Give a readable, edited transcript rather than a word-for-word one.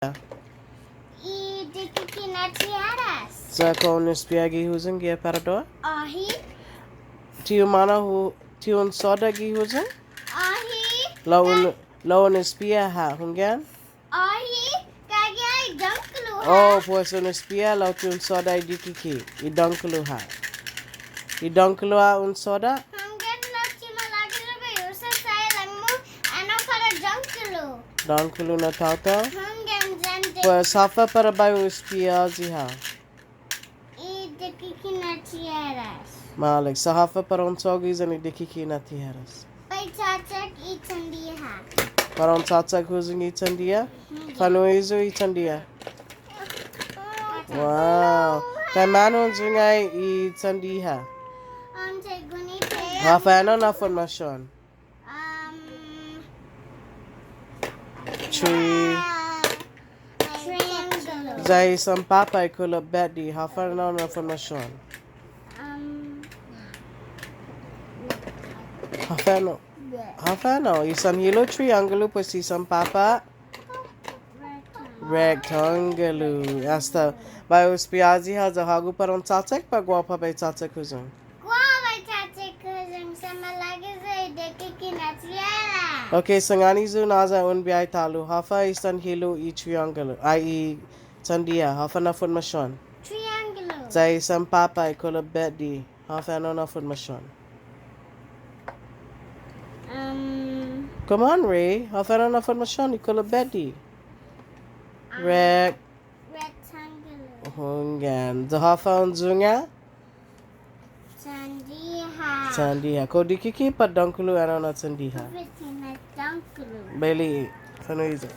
E de que natiaras. Sa kung nispiagi huzang gia paradoa? Ahi. Tio mana hu tio soda gi huzang? Ahi. Lawan nispia ha hunggan? Ahi. Kagay dunklu ha. Oh, pues nispia lau tio soda I dikiki. I dunklu ha. I dunklu ha un soda? Hunggan lo cima lagi lebih usah saya langmu anak para dunklu. Dunklu na tau. Hunggan jande. Pues hafa para bayo nispia ziha. E de que natiaras. Malik, sa hafa para un sogis ani dikiki na tiharas. Pai cacak ikan dia. Para un tatsak huzang itandia? Panuizu itandia? Wow. Kay manon zungay itandiha. Gunite. Hafano na formasyon. Tree. Triangle. Zay isang papay kulab bedi. Hafano na formasyon. Hafano. Isang hilo triangle pues isang papa rectangle. Hasta bayo spiazi ha zahagu parang tsatsek pagwa pa bay tsatsek huzang. Guava cacak kuzung sama lagi saya de que natiara. Okay, sangani zu naza un biay talu. Hafa isang hilo I triangle. Ay sandia. Hafa na formasyon. Triangle. Zay isang papay kulab bedi. Hafano na formasyon. Come on, Ray. Hafano na formasyon. Kulab bedi. Rectangle. Hunggan. Zahafa un zunga? Sandiha. Sandiha. Ko dikiki pa dankulu ano na sandiha. Everything is dunkle. Beli. Ano izo?